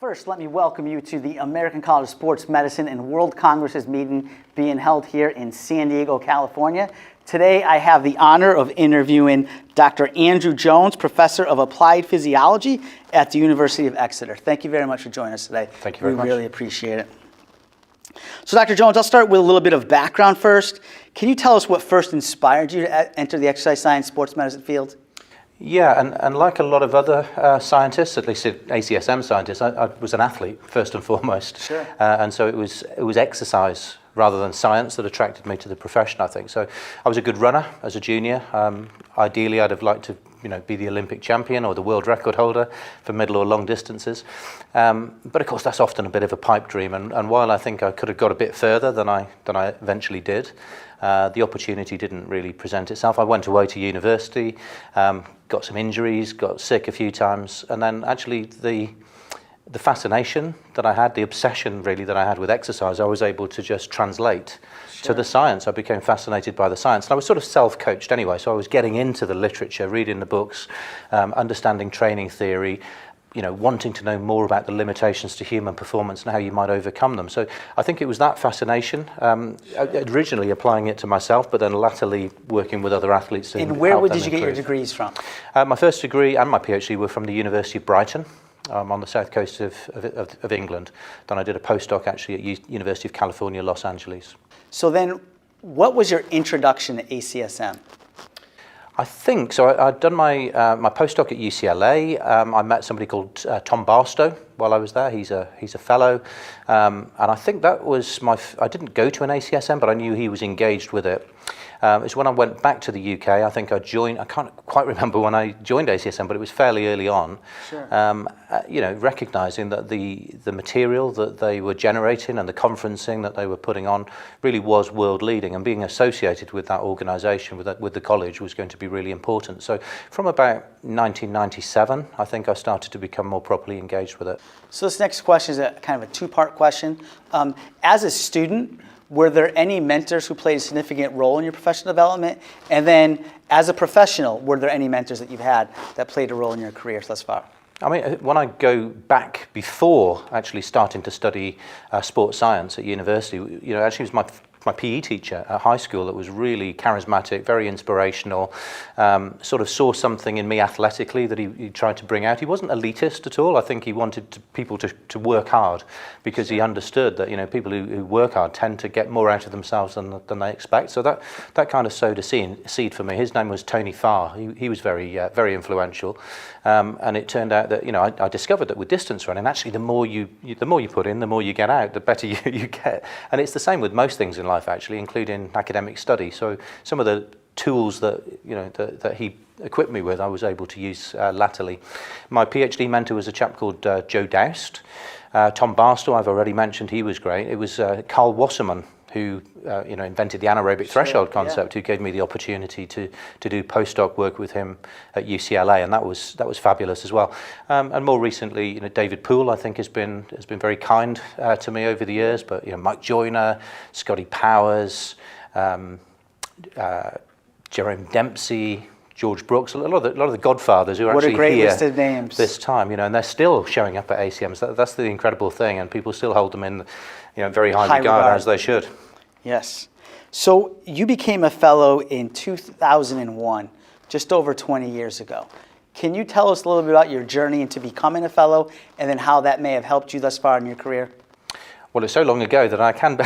First, let me welcome you to the American College of Sports Medicine and World Congresses meeting being held here in San Diego, California. Today, I have the honor of interviewing Dr. Andrew Jones, Professor of Applied Physiology at the University of Exeter. Thank you very much for joining us today. Thank you very much. We really appreciate it. So, Dr. Jones, I'll start with a little bit of background first. Can you tell us what first inspired you to enter the exercise science sports medicine field? Yeah, and like a lot of other scientists, at least ACSM scientists, I was an athlete first and foremost. Sure. And so it was exercise rather than science that attracted me to the profession, I think. So I was a good runner as a junior. Ideally, I'd have liked to be the Olympic champion or the world record holder for middle or long distances. But of course, that's often a bit of a pipe dream. And while I think I could have got a bit further than I eventually did, the opportunity didn't really present itself. I went away to university, got some injuries, got sick a few times, and then actually the fascination that I had, the obsession really that I had with exercise, I was able to just translate to the science. I became fascinated by the science. And I was sort of self-coached anyway, so I was getting into the literature, reading the books, understanding training theory, wanting to know more about the limitations to human performance and how you might overcome them. So I think it was that fascination, originally applying it to myself, but then latterly working with other athletes. And where did you get your degrees from? My first degree and my PhD were from the University of Brighton, on the south coast of England. Then I did a postdoc actually at University of California, Los Angeles. So then, what was your introduction to ACSM? I think so. I'd done my postdoc at UCLA. I met somebody called Tom Barstow while I was there. He's a fellow, and I think that was I didn't go to an ACSM, but I knew he was engaged with it. It's when I went back to the UK. I think I joined. I can't quite remember when I joined ACSM, but it was fairly early on. Sure. Recognizing that the material that they were generating and the conferencing that they were putting on really was world leading, and being associated with that organisation, with the college, was going to be really important. So from about 1997, I think I started to become more properly engaged with it. So this next question is a kind of a two-part question. As a student, were there any mentors who played a significant role in your professional development? And then, as a professional, were there any mentors that you've had that played a role in your career thus far? I mean, when I go back before actually starting to study sports science at university, actually it was my PE teacher at high school that was really charismatic, very inspirational, sort of saw something in me athletically that he tried to bring out. He wasn't elitist at all. I think he wanted people to work hard, because he understood that people who work hard tend to get more out of themselves than they expect. So that kind of sowed a seed for me. His name was Tony Farr. He was very influential, and it turned out that I discovered that with distance running, actually the more you put in, the more you get out, the better you get. And it's the same with most things in life, actually, including academic study. So some of the tools that that he equipped me with, I was able to use latterly. My PhD mentor was a chap called Joe Doust. Tom Barstow, I've already mentioned, he was great. It was Carl Wasserman who invented the anaerobic threshold concept, who gave me the opportunity to do postdoc work with him at UCLA, and that was fabulous as well. And more recently, David Poole, I think, has been very kind to me over the years. But Mike Joyner, Scotty Powers, Jerome Dempsey, George Brooks, a lot of the godfathers who are actually here. What a great list of names. This time, and they're still showing up at ACMs. That's the incredible thing, and people still hold them in very high regard, as they should. Yes. So you became a fellow in 2001, just over 20 years ago. Can you tell us a little bit about your journey into becoming a fellow, and then how that may have helped you thus far in your career? Well, it's so long ago that I can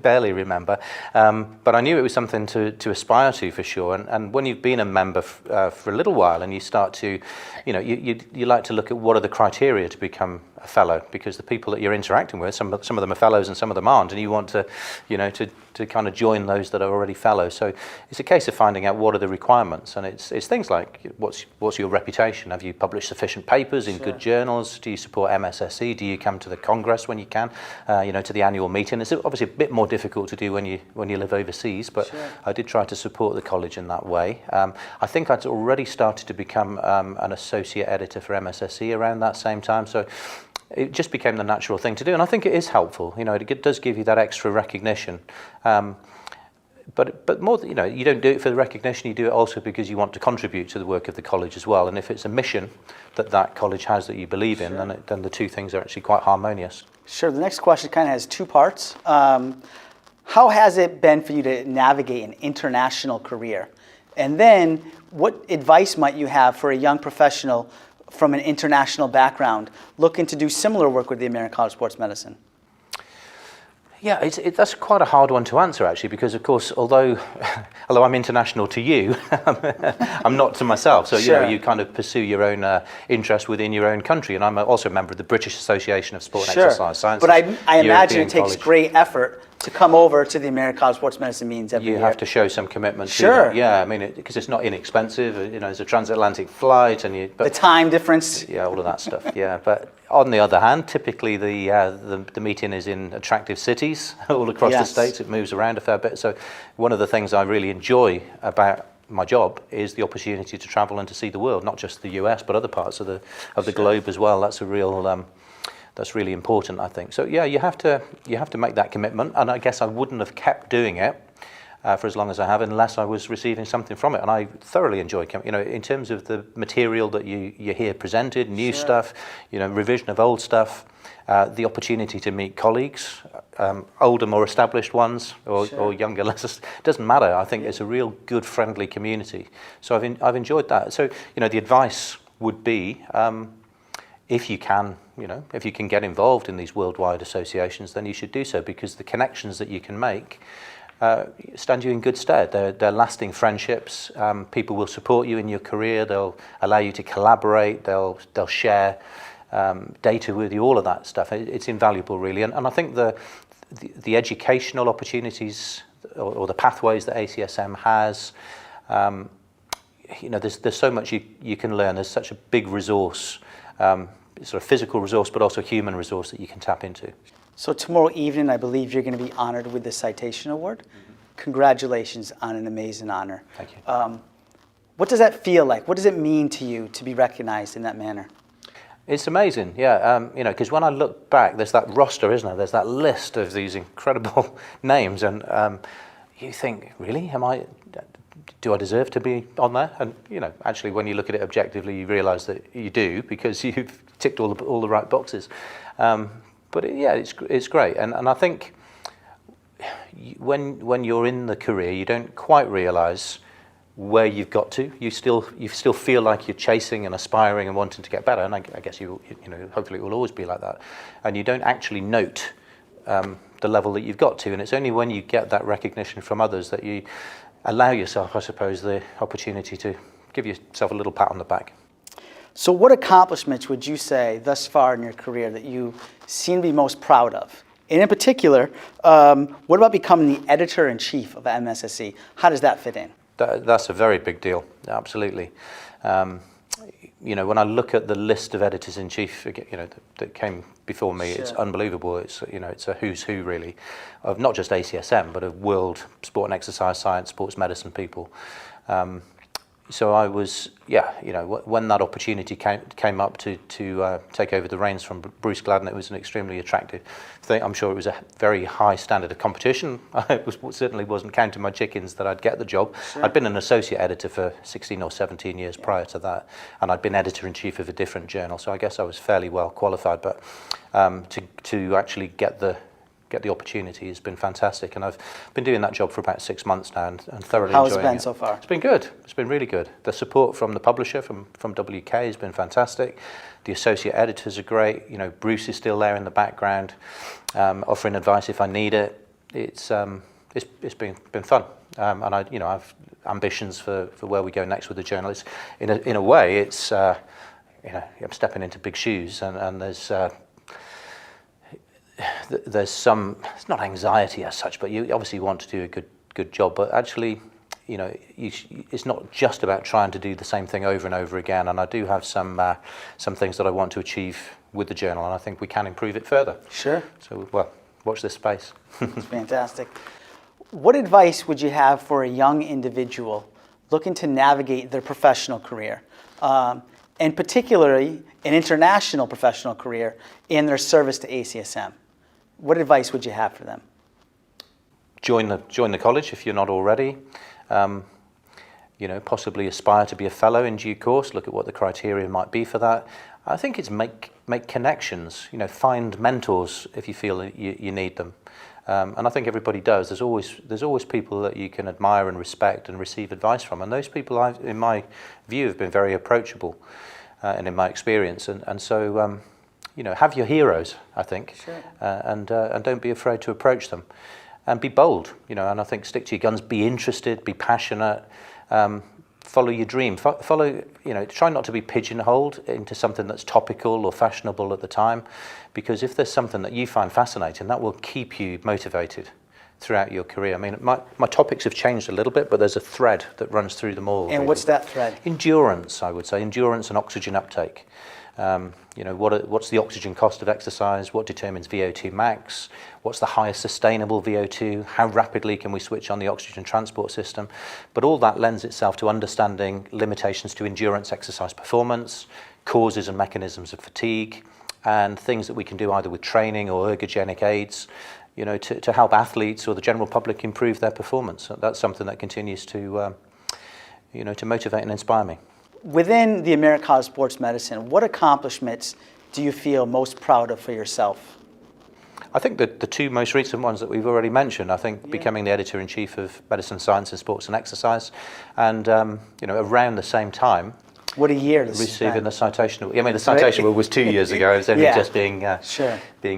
barely remember, but I knew it was something to aspire to, for sure. And when you've been a member for a little while, and you start to, you like to look at what are the criteria to become a fellow, because the people that you're interacting with, some of them are fellows and some of them aren't, and you want to, to kind of join those that are already fellows. So it's a case of finding out what are the requirements, and it's things like what's your reputation? Have you published sufficient papers in good journals? Do you support MSSE? Do you come to the Congress when you can? To the annual meeting. It's obviously a bit more difficult to do when you live overseas, but I did try to support the college in that way. I think I'd already started to become an associate editor for MSSE around that same time, so it just became the natural thing to do, and I think it is helpful. It does give you that extra recognition. but more, you don't do it for the recognition. You do it also because you want to contribute to the work of the college as well. And if it's a mission that college has that you believe in, then the two things are actually quite harmonious. Sure. The next question kind of has two parts. How has it been for you to navigate an international career? And then, what advice might you have for a young professional from an international background looking to do similar work with the American College of Sports Medicine? Yeah, that's quite a hard one to answer, actually, because, of course, although I'm international to you, I'm not to myself. So, Sure. you kind of pursue your own interest within your own country. And I'm also a member of the British Association of Sport and Sure. Exercise Sciences. But I imagine European it takes College. great effort to come over to the American College of Sports Medicine meetings every year. You have to show some commitment to Sure. that. Yeah, I mean, because it's not inexpensive. It's a transatlantic flight, and The time difference. yeah, all of that stuff. Yeah, but on the other hand, typically the meeting is in attractive cities all across the Yes. states. It moves around a fair bit. So one of the things I really enjoy about my job is the opportunity to travel and to see the world, not just the US, but other parts of the globe as well. That's a real that's really important, I think. So yeah, you have to make that commitment, and I guess I wouldn't have kept doing it for as long as I have unless I was receiving something from it. And I thoroughly enjoy, in terms of the material that you hear presented, new Sure. stuff, revision of old stuff, the opportunity to meet colleagues, older, more established ones, or, Sure. or younger, less. It doesn't matter. I think it's a real good, friendly community. So I've enjoyed that. So the advice would be, if you can get involved in these worldwide associations, then you should do so, because the connections that you can make stand you in good stead. They're lasting friendships. People will support you in your career. They'll allow you to collaborate. They'll share data with you. All of that stuff. It's invaluable, really. And I think the educational opportunities or the pathways that ACSM has. There's so much you can learn. There's such a big resource. Sort of physical resource, but also human resource that you can tap into. So tomorrow evening, I believe you're going to be honored with the Citation Award. Mm-hmm. Congratulations on an amazing honor. Thank you. What does that feel like? What does it mean to you to be recognized in that manner? It's amazing, yeah. Because when I look back, there's that roster, isn't there? There's that list of these incredible names, and you think, really, do I deserve to be on there? And actually, when you look at it objectively, you realise that you do, because you've ticked all the right boxes. But it's great, and I think when you're in the career, you don't quite realise where you've got to. You still feel like you're chasing and aspiring and wanting to get better, and I guess hopefully it will always be like that. And you don't actually note the level that you've got to, and it's only when you get that recognition from others that you allow yourself, I suppose, the opportunity to give yourself a little pat on the back. So what accomplishments would you say thus far in your career that you seem to be most proud of? And in particular, what about becoming the editor-in-chief of MSSC? How does that fit in? That's a very big deal, absolutely. When I look at the list of editors-in-chief, that came before me, Sure. It's unbelievable. It's a who's who, really, of not just ACSM, but of world sport and exercise science, sports medicine people. So I was, when that opportunity came up to take over the reins from Bruce Gladden, it was an extremely attractive thing. I'm sure it was a very high standard of competition. I certainly wasn't counting my chickens that I'd get the job. Sure. I'd been an associate editor for 16 or 17 years prior to that, and I'd been editor-in-chief of a different journal, so I guess I was fairly well qualified. But to actually get the opportunity has been fantastic, and I've been doing that job for about 6 months now and thoroughly enjoying it. How's it been so far? It's been good. It's been really good. The support from the publisher, from WK, has been fantastic. The associate editors are great. Bruce is still there in the background, offering advice if I need it. It's been fun, and I've ambitions for where we go next with the journal. It's in a way, it's I'm stepping into big shoes, and there's some, it's not anxiety as such, but you obviously want to do a good job, but actually, it's not just about trying to do the same thing over and over again, and I do have some things that I want to achieve with the journal, and I think we can improve it further. Sure. So, watch this space. It's fantastic. What advice would you have for a young individual looking to navigate their professional career, and particularly an international professional career in their service to ACSM? What advice would you have for them? join the college if you're not already. Possibly aspire to be a fellow in due course. Look at what the criteria might be for that. I think it's make connections. Find mentors if you feel that you need them. And I think everybody does. There's always people that you can admire and respect and receive advice from. And those people, in my view, have been very approachable, and in my experience. And so, have your heroes, I think, sure. And don't be afraid to approach them, and be bold. And I think stick to your guns. Be interested. Be passionate. Follow your dream. Follow. Try not to be pigeonholed into something that's topical or fashionable at the time, because if there's something that you find fascinating, that will keep you motivated throughout your career. I mean, my topics have changed a little bit, but there's a thread that runs through them all. And really. what's that thread? Endurance, I would say. Endurance and oxygen uptake. What's the oxygen cost of exercise? What determines VO2 max? What's the highest sustainable VO2? How rapidly can we switch on the oxygen transport system? But all that lends itself to understanding limitations to endurance exercise performance, causes and mechanisms of fatigue, and things that we can do either with training or ergogenic aids, to help athletes or the general public improve their performance. That's something that continues to motivate and inspire me. Within the American College of Sports Medicine, what accomplishments do you feel most proud of for yourself? I think that the two most recent ones that we've already mentioned, I think becoming the editor-in-chief of Medicine, Science and Sports and Exercise, and around the same time, what a year this receiving the citation. I mean, the citation was 2 years ago. It was only just being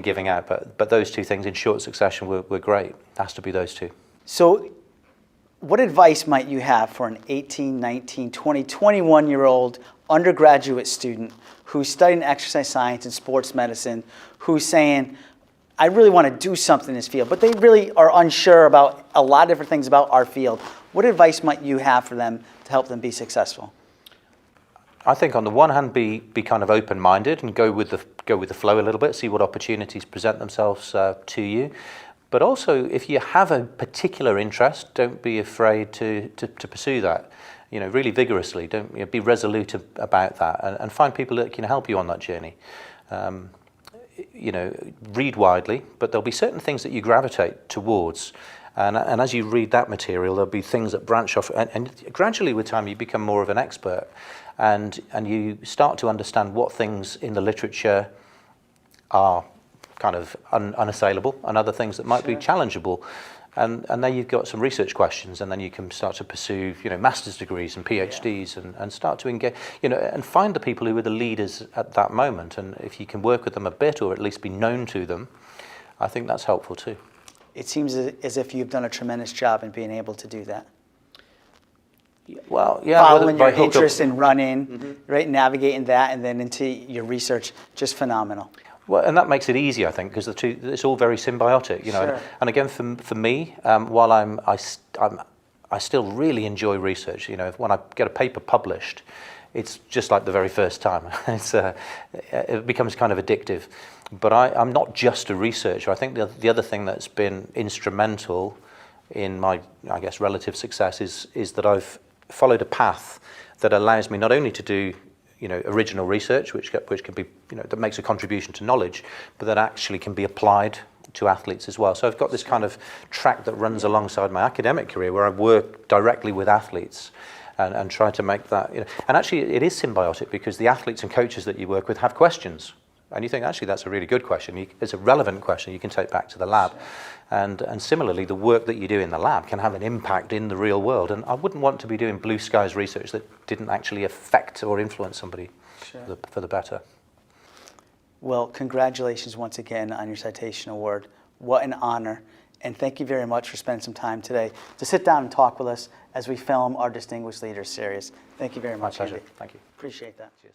given out. But those two things in short succession were great. It has to be those two. So what advice might you have for an 18, 19, 20, 21-year-old undergraduate student who's studying exercise science and sports medicine, who's saying, I really want to do something in this field, but they really are unsure about a lot of different things about our field. What advice might you have for them to help them be successful? I think on the one hand, be kind of open-minded and go with the flow a little bit, see what opportunities present themselves to you. But also, if you have a particular interest, don't be afraid to pursue that, really vigorously. Don't be resolute about that, and find people that can help you on that journey. Read widely, but there'll be certain things that you gravitate towards. And as you read that material, there'll be things that branch off, and gradually with time you become more of an expert, and you start to understand what things in the literature are kind of unassailable, and other things that might be challengeable. And then you've got some research questions, and then you can start to pursue, master's degrees and Ph.Ds, and start to engage, and find the people who are the leaders at that moment. And if you can work with them a bit, or at least be known to them, I think that's helpful too. It seems as if you've done a tremendous job in being able to do that. Well, yeah. Following your interest in running, right, navigating that, and then into your research, just phenomenal. Well, and that makes it easy, I think, because it's all very symbiotic, Sure. And again, for me, while I still really enjoy research. When I get a paper published, it's just like the very first time. It becomes kind of addictive. But I'm not just a researcher. I think the other thing that's been instrumental in my, I guess, relative success is that I've followed a path that allows me not only to do original research, which can be, that makes a contribution to knowledge, but that actually can be applied to athletes as well. So I've got this kind of track that runs alongside my academic career, where I work directly with athletes and try to make that, and actually it is symbiotic, because the athletes and coaches that you work with have questions. And you think, actually, that's a really good question. It's a relevant question you can take back to the lab. And similarly, the work that you do in the lab can have an impact in the real world. And I wouldn't want to be doing blue skies research that didn't actually affect or influence somebody for the better. Well, congratulations once again on your citation award. What an honor. And thank you very much for spending some time today to sit down and talk with us as we film our Distinguished Leaders series. Thank you very much, My pleasure. Andy. Thank you. Appreciate that. Cheers.